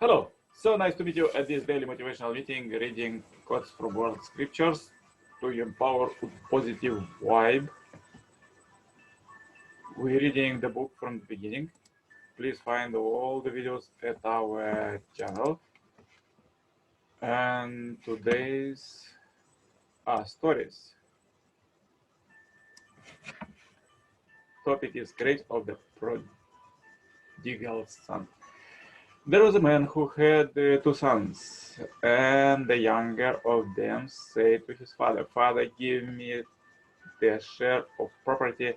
Hello, so nice to meet you at this daily motivational meeting, reading quotes from world scriptures to empower positive vibe. We're reading the book from the beginning. Please find all the videos at our channel. And today's stories. Topic is Grace of the Prodigal Son. There was a man who had two sons, and the younger of them said to his father, "Father, give me the share of property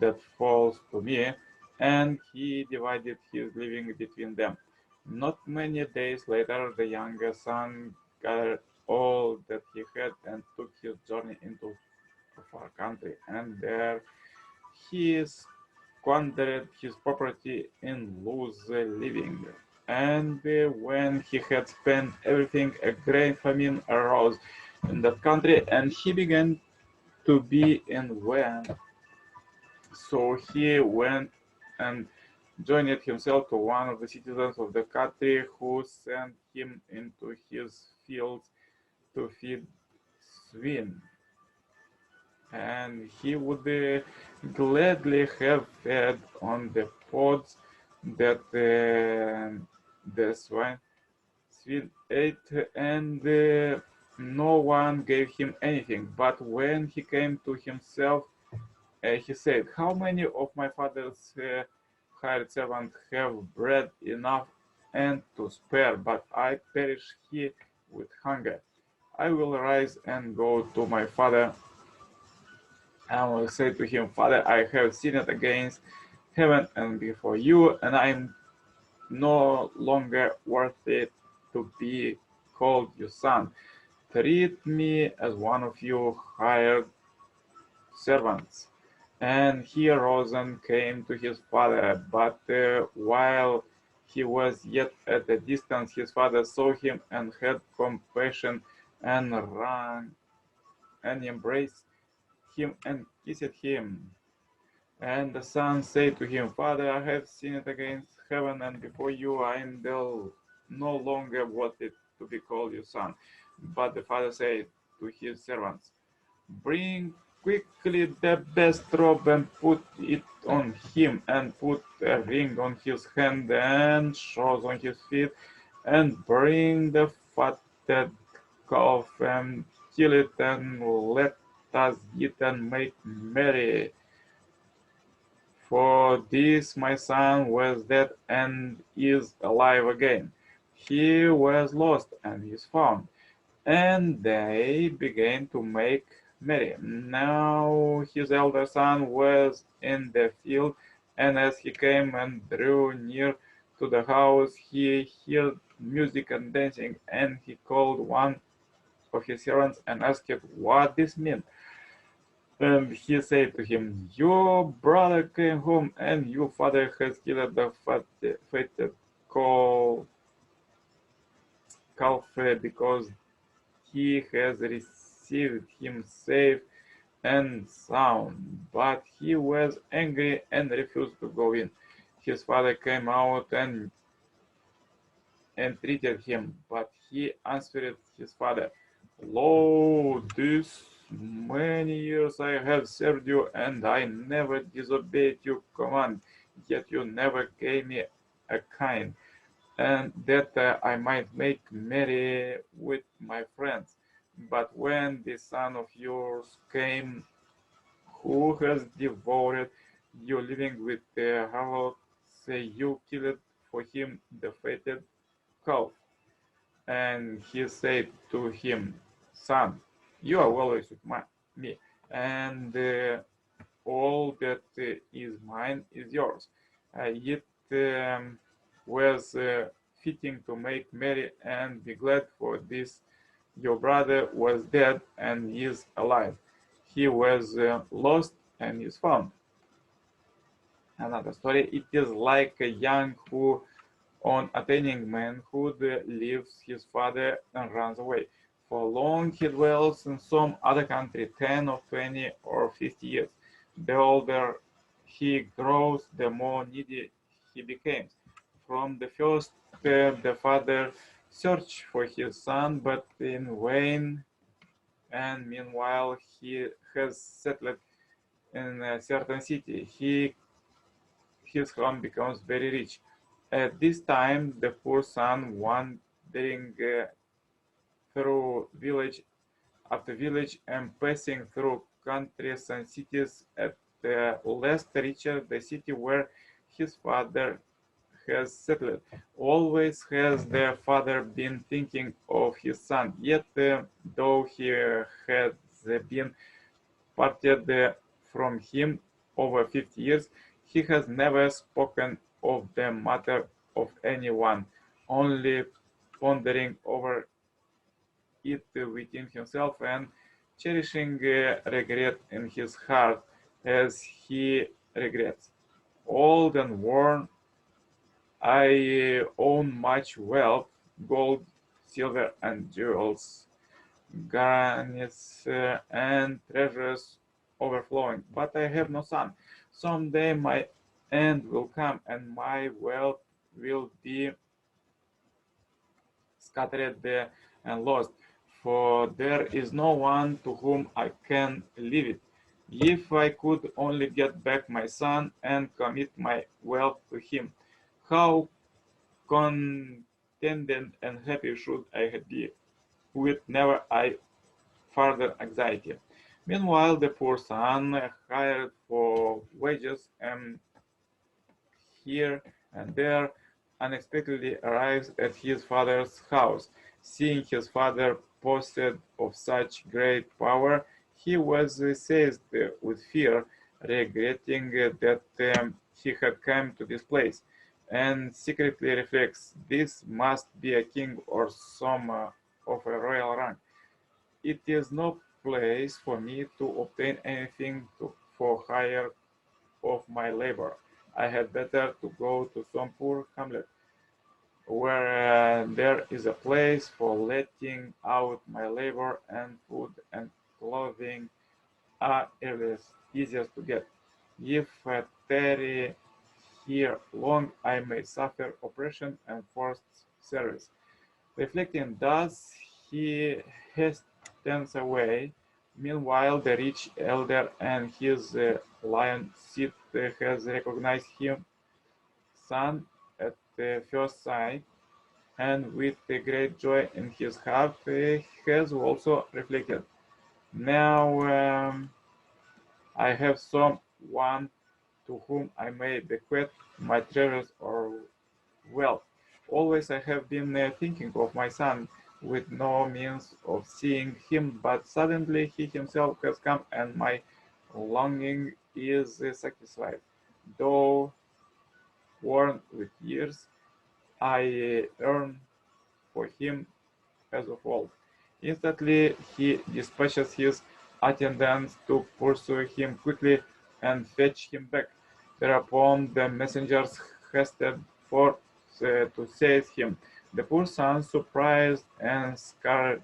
that falls to me," and he divided his living between them. Not many days later, the younger son gathered all that he had and took his journey into a far country, and there he squandered his property in loose living. And when he had spent everything, a great famine arose in that country, and he began to be in want. So he went and joined himself to one of the citizens of the country, who sent him into his fields to feed swine. And he would gladly have fed on the pods that the swine ate, and no one gave him anything. But when he came to himself, he said, "How many of my father's hired servants have bread enough and to spare, but I perish here with hunger? I will rise and go to my father, and will say to him, Father, I have sinned against heaven and before you, and I am no longer worthy to be called your son. Treat me as one of your hired servants." And he arose and came to his father. But while he was yet at a distance, his father saw him and had compassion, and ran and embraced him and kissed him. And the son said to him, "Father, I have sinned against heaven and before you. I am no longer worthy to be called your son." But the father said to his servants, "Bring quickly the best robe and put it on him, and put a ring on his hand and shoes on his feet, and bring the fatted calf and kill it, and let us eat and make merry. For this my son was dead and is alive again. He was lost and is found." And they began to make merry. Now his elder son was in the field, and as he came and drew near to the house, he heard music and dancing, and he called one of his servants and asked what this meant. And he said to him, "Your brother came home, and your father has killed the fatted calf because he has received him safe and sound." But he was angry and refused to go in. His father came out and entreated him, but he answered his father, "Lo, this many years I have served you, and I never disobeyed your command, yet you never gave me a coin, and that I might make merry with my friends. But when this son of yours came, who has devoured your living with the harlots, you killed for him the fatted calf." And he said to him, "Son, you are always with me, and all that is mine is yours. It was fitting to make merry and be glad, for this your brother was dead and is alive. He was lost and is found." Another story. It is like a young who, on attaining manhood, leaves his father and runs away. For long he dwells in some other country, 10 or 20 or 50 years. The older he grows, the more needy he becomes. From the first the father searched for his son, but in vain, and meanwhile he has settled in a certain city. His home becomes very rich. At this time, the poor son, wandering through village after village and passing through countries and cities, at last reaches the city where his father has settled. Always has the father been thinking of his son, yet though he had been parted from him over 50 years, he has never spoken of the matter of anyone, only pondering over it within himself and cherishing regret in his heart as he regrets. Old and worn, I own much wealth, gold, silver, and jewels, garnets, and treasures overflowing, but I have no son. Someday my end will come, and my wealth will be scattered and lost, for there is no one to whom I can leave it. If I could only get back my son and commit my wealth to him, how contented and happy should I be, with never I further anxiety. Meanwhile, the poor son, hired for wages and here and there, unexpectedly arrives at his father's house. Seeing his father possessed of such great power, he was seized with fear, regretting that he had come to this place, and secretly reflects, this must be a king or some of a royal rank. It is no place for me to obtain anything for hire of my labor. I had better to go to some poor hamlet where there is a place for letting out my labor, and food and clothing are easiest to get. If I tarry here long, I may suffer oppression and forced service. Reflecting thus, he hastens away. Meanwhile, the rich elder and his lion seat has recognized him, son, at the first sight, and with a great joy in his heart, has also reflected. Now I have some one to whom I may bequeath my treasures or wealth. Always I have been thinking of my son, with no means of seeing him, but suddenly he himself has come, and my longing is satisfied. Though worn with years, I yearn for him as of old. Instantly he dispatches his attendants to pursue him quickly and fetch him back. Thereupon the messengers hasted forth to seize him. The poor son, surprised and scared,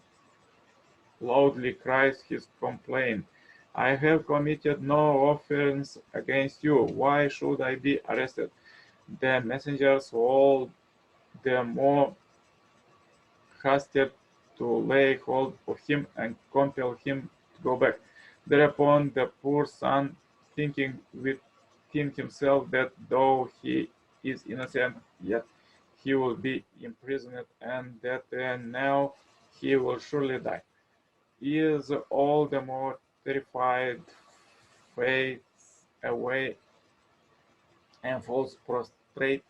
loudly cries his complaint. I have committed no offense against you. Why should I be arrested? The messengers, all the more hasted to lay hold of him and compel him to go back. Thereupon the poor son, thinking within himself that though he is innocent, yet he will be imprisoned, and that now he will surely die, is all the more terrified, fades away, and falls prostrate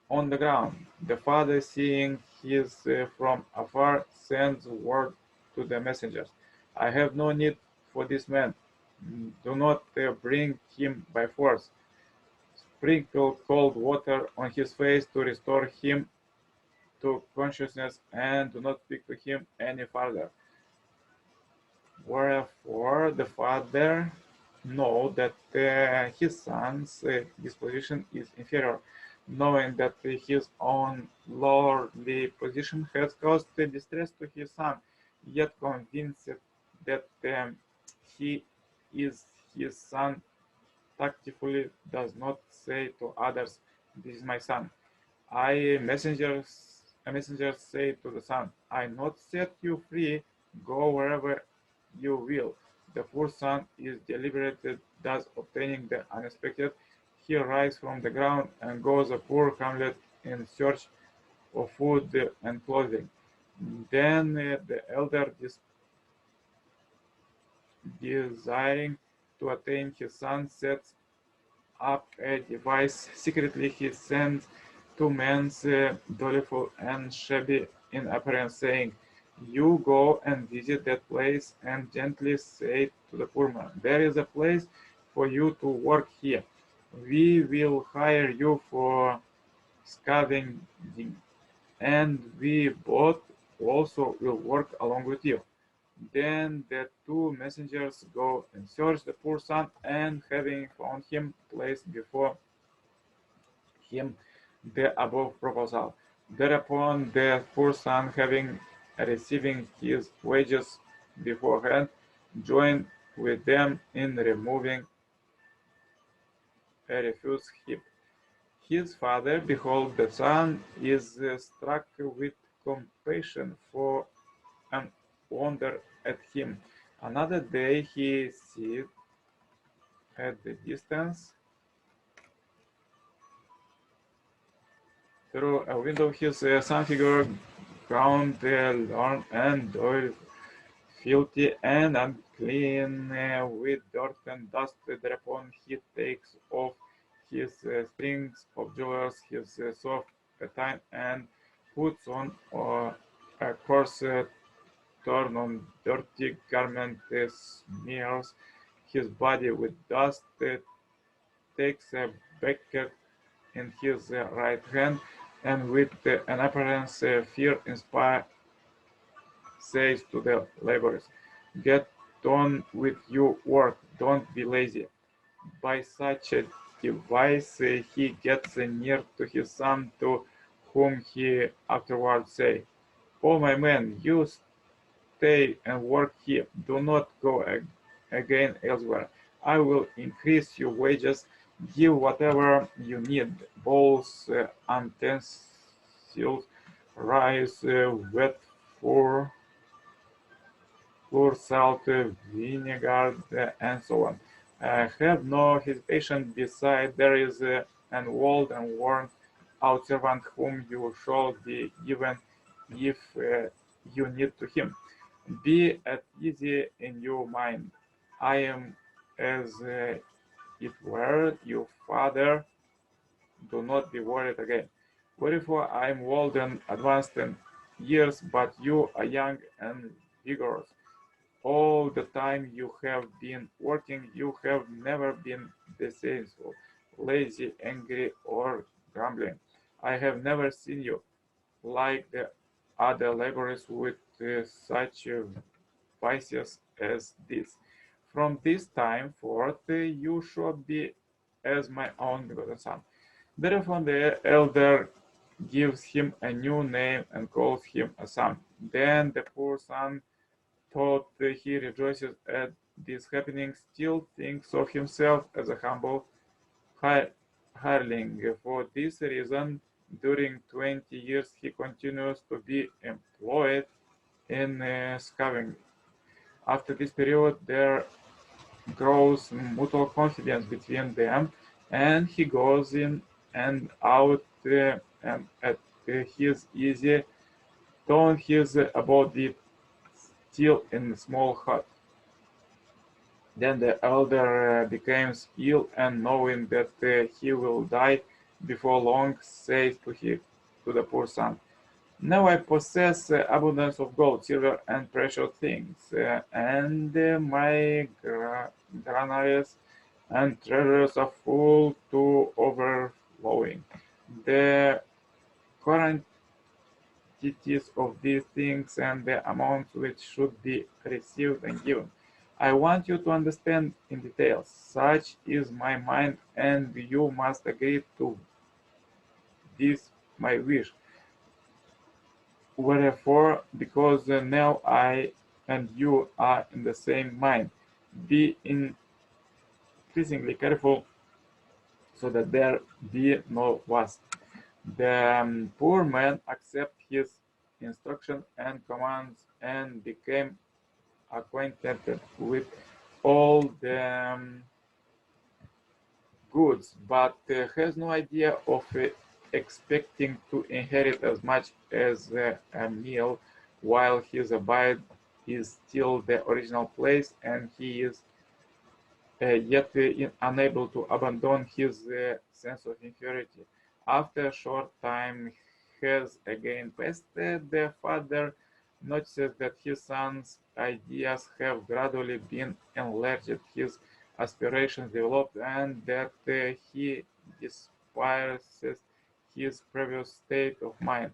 on the ground. The father, seeing his from afar, sends word to the messengers, I have no need for this man. Do not bring him by force. Sprinkle cold water on his face to restore him to consciousness, and do not speak to him any further. Wherefore the father know that his son's disposition is inferior, knowing that his own lordly position has caused distress to his son, yet convinced that he is his son, tactfully does not say to others, this is my son. A messenger said to the son, I not set you free, go wherever you will. The poor son is deliberate, thus obtaining the unexpected. He rises from the ground and goes a poor hamlet in search of food and clothing. Then the elder, desiring to attain his son, sets up a device. Secretly, he sends two men, doleful and shabby in appearance, saying, You go and visit that place and gently say to the poor man, There is a place for you to work here. We will hire you for scavenging, and we both also will work along with you. Then the two messengers go and search the poor son, and having found him, place before him the above proposal. Thereupon the poor son, having receiving his wages beforehand, joined with them in removing a refuse heap. His father, behold, the son is struck with compassion for and wonder at him. Another day he seeth at the distance through a window his son figure ground lorn and oil filthy and unclean with dirt and dust. Thereupon he takes off his strings of jewels, his soft pattern, and puts on a coarse torn on dirty garment, smears his body with dust, takes a bucket in his right hand, and with an appearance fear inspired says to the laborers, Get on with your work, don't be lazy. By such a device he gets near to his son, to whom he afterwards say, Oh my man, you stay and work here, do not go again elsewhere. I will increase your wages, give whatever you need, bowls, utensils, rice, wet for flour, salt, vinegar, and so on. Have no hesitation. Beside, there is an old and worn out servant whom you shall be given if you need to him. Be at ease in your mind. I am as it were your father. Do not be worried again. Wherefore I am old and advanced in years, but you are young and vigorous. All the time you have been working, you have never been deceitful, lazy, angry, or grumbling. I have never seen you like the other laborers with such vices as this. From this time forth, you shall be as my own begotten son. Therefore, the elder gives him a new name and calls him a son. Then the poor son thought he rejoices at this happening, still thinks of himself as a humble hireling. For this reason, during 20 years he continues to be employed in scavenging. After this period, there grows mutual confidence between them, and he goes in and out and at his easy tone his abode still in a small hut. Then the elder becomes ill, and knowing that he will die before long, says to the poor son, Now I possess abundance of gold, silver, and precious things, and my granaries and treasures are full to overflowing. The quantities of these things and the amounts which should be received and given. I want you to understand in detail. Such is my mind, and you must agree to this my wish. Wherefore, because now I and you are in the same mind, be increasingly careful so that there be no waste. The poor man accepted his instruction and commands and became acquainted with all the goods, but has no idea of expecting to inherit as much as a meal, while his abide is still the original place, and he is yet unable to abandon his sense of inferiority. After a short time has again passed, the father notices that his son's ideas have gradually been enlarged, his aspirations developed, and that he despises his previous state of mind.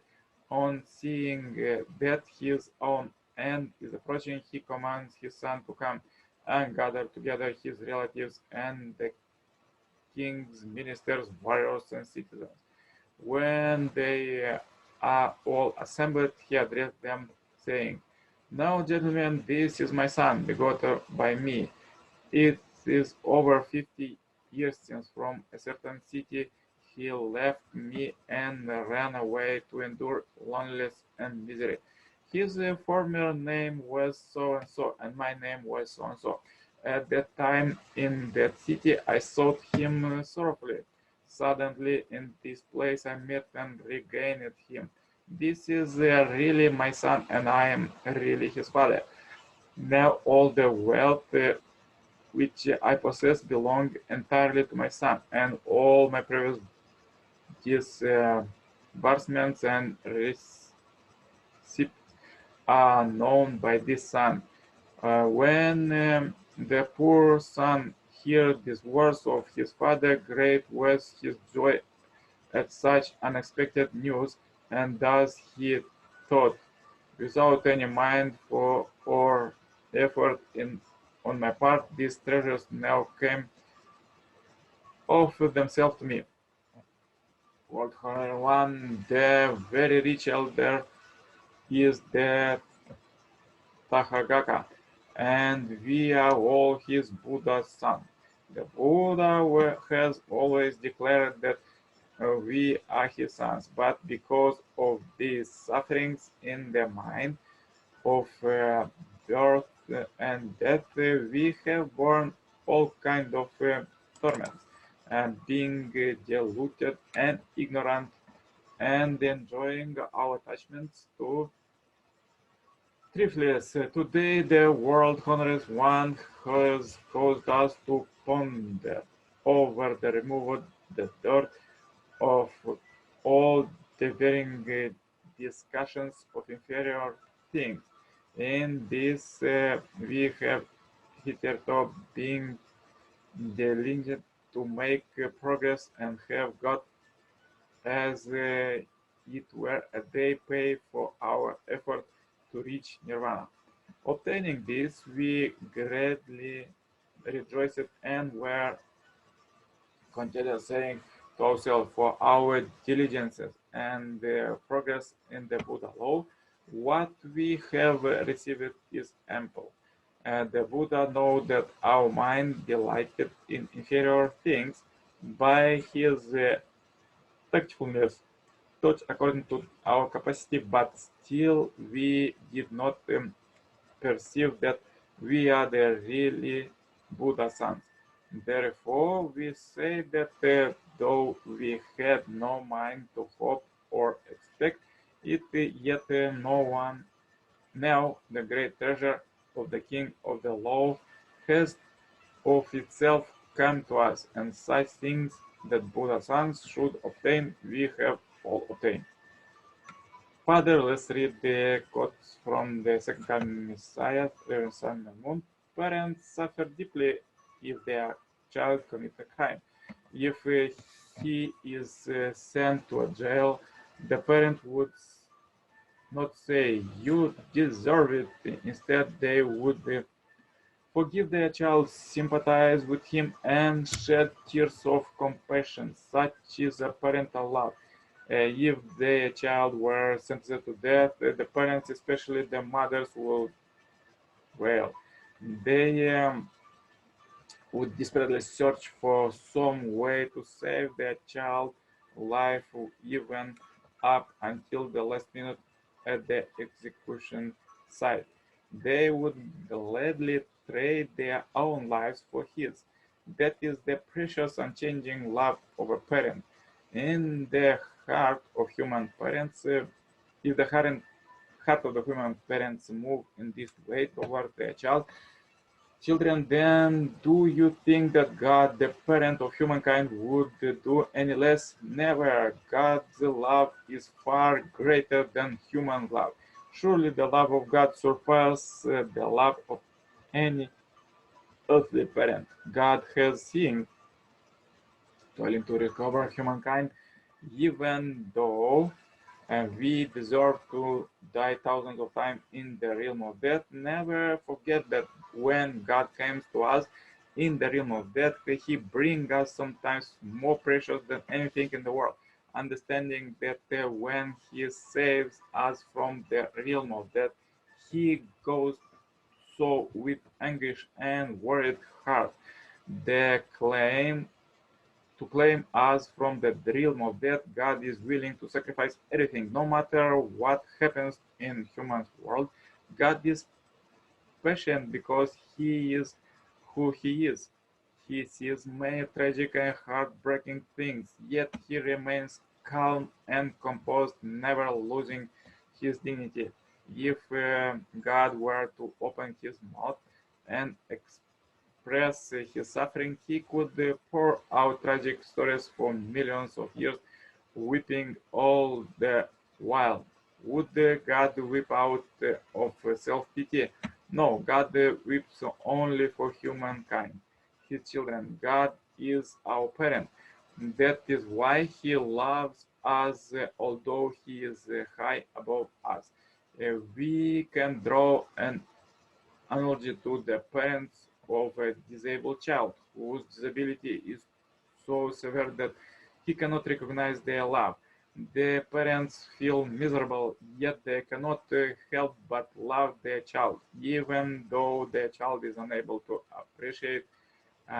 On seeing that his own end is approaching, he commands his son to come and gather together his relatives and the king's ministers, warriors, and citizens. When they are all assembled, he addressed them, saying, "Now, gentlemen, this is my son, begotten by me. It is over 50 years since from a certain city he left me and ran away to endure loneliness and misery. His former name was so and so, and my name was so and so. At that time in that city I sought him sorrowfully. Suddenly in this place I met and regained him. This is really my son, and I am really his father. Now all the wealth which I possess belong entirely to my son, and all my previous disbursements and receipts are known by this son. When the poor son heard these words of his father, great was his joy at such unexpected news, and thus he thought, without any mind for or effort on my part, these treasures now came of themselves to me. What one, the very rich elder is the Tathagata, and we are all his Buddha's son. The Buddha has always declared that we are his sons, but because of these sufferings in the mind of birth and death, we have borne all kind of torments, and being deluded and ignorant and enjoying our attachments to trifles. Today, the world honors one who has caused us to ponder over the removal, the dirt of all the varying discussions of inferior things. In this, we have hitherto been diligent to make progress and have got as it were a day pay for our effort to reach nirvana. Obtaining this, we greatly rejoiced and were contented, saying to ourselves, for our diligences and progress in the Buddha law, what we have received is ample. The Buddha knows that our mind delighted in inferior things by his tactfulness taught according to our capacity, but still we did not perceive that we are the really Buddha sons. Therefore, we say that though we had no mind to hope or expect it, yet no one now the great treasure of the King of the Law has of itself come to us, and such things that Buddha sons should obtain, we have all obtained. Further, let's read the quotes from the second coming Messiah, Reverend Samuel Moon. Parents suffer deeply if their child commits a crime. If he is sent to a jail, the parent would not say, "You deserve it." Instead, they would forgive their child, sympathize with him, and shed tears of compassion. Such is a parental love. If their child were sentenced to death, the parents, especially the mothers, would well, they would desperately search for some way to save their child, life even up until the last minute at the execution site. They would gladly trade their own lives for his. That is the precious unchanging love of a parent. In the heart of human parents, if the heart of the human parents move in this way toward their children, then do you think that God, the parent of humankind, would do any less? Never. God's love is far greater than human love. Surely the love of God surpasses the love of any earthly parent. God has seen toiling to recover humankind, even though we deserve to die thousands of times in the realm of death. Never forget that when God comes to us in the realm of death, He brings us sometimes more precious than anything in the world. Understanding that when He saves us from the realm of death, He goes so with anguish and worried heart. The claim to claim us from the realm of death, God is willing to sacrifice everything, no matter what happens in human world. God is patient because He is who He is. He sees many tragic and heartbreaking things, yet He remains calm and composed, never losing His dignity. If God were to open His mouth and express his suffering, he could pour out tragic stories for millions of years, weeping all the while. Would God weep out of self-pity? No, God weeps only for humankind, his children. God is our parent. That is why he loves us, although he is high above us. We can draw an analogy to the parents of a disabled child whose disability is so severe that he cannot recognize their love. The parents feel miserable, yet they cannot help but love their child, even though their child is unable to appreciate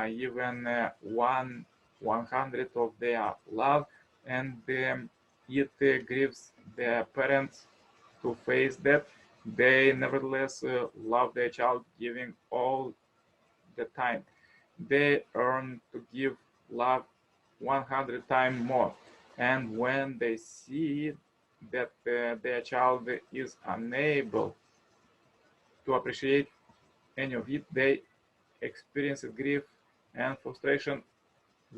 even 1/100 of their love, and it grieves their parents to face that. They nevertheless love their child, giving all the time. They earn to give love 100 times more. And when they see that their child is unable to appreciate any of it, they experience grief and frustration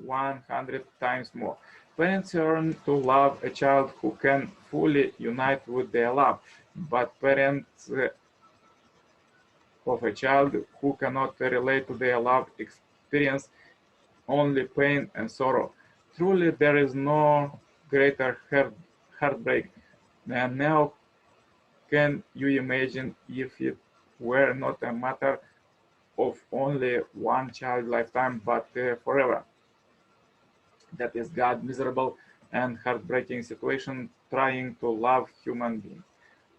100 times more. Parents learn to love a child who can fully unite with their love, but parents of a child who cannot relate to their love experience only pain and sorrow. Truly, there is no greater heartbreak. And now, can you imagine if it were not a matter of only one child lifetime, but forever? That is God miserable and heartbreaking situation trying to love human beings.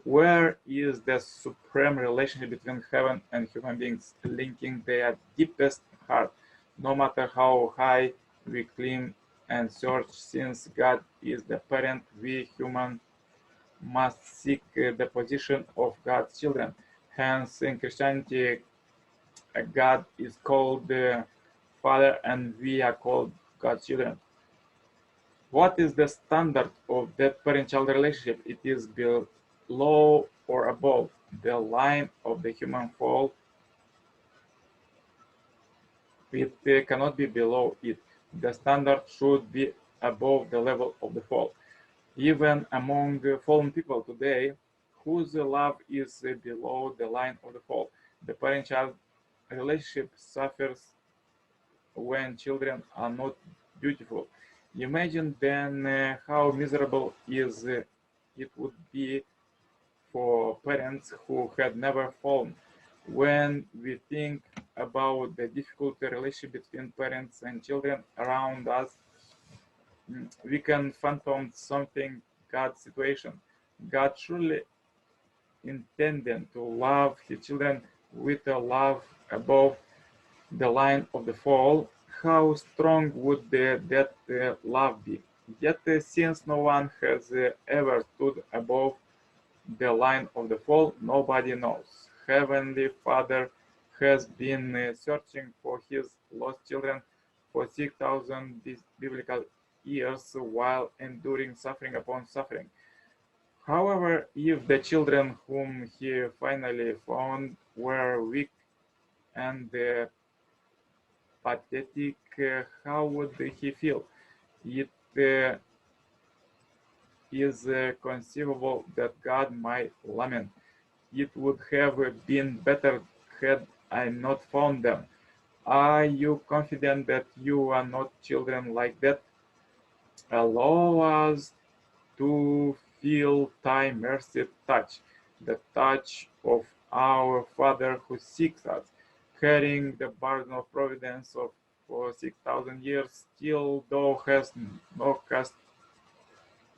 Where is the supreme relationship between heaven and human beings, linking their deepest heart? No matter how high we climb and search, since God is the parent, we human must seek the position of God's children. Hence, in Christianity, God is called the Father, and we are called God's children. What is the standard of that parent-child relationship? It is below or above the line of the human fall. It cannot be below it. The standard should be above the level of the fall. Even among fallen people today, whose love is below the line of the fall, the parent-child relationship suffers when children are not beautiful. Imagine then how miserable it would be for parents who had never fallen. When we think about the difficult relationship between parents and children around us, we can fathom something God's situation. God surely intended to love his children with a love above the line of the fall. How strong would that love be? Yet, since no one has ever stood above the line of the fall, nobody knows. Heavenly Father has been searching for his lost children for 6,000 biblical years while enduring suffering upon suffering. However, if the children whom he finally found were weak and pathetic, how would he feel? It is conceivable that God might lament. It would have been better had I not found them. Are you confident that you are not children like that? Allow us to feel thy mercy touch, the touch of our Father who seeks us, carrying the burden of providence of for 6,000 years, still thou hast not cast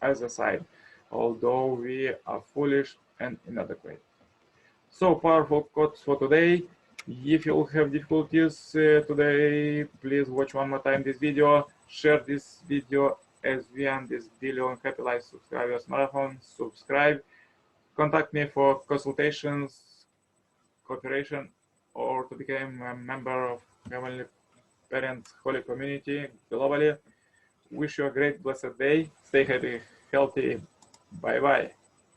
us aside, although we are foolish and inadequate. So powerful quotes for today. If you have difficulties today, please watch one more time this video, share this video as we end this billion happy life subscribers marathon. Subscribe, contact me for consultations, cooperation, or to become a member of Heavenly Parents Holy Community globally. Wish you a great blessed day. Stay happy, healthy. Bye bye.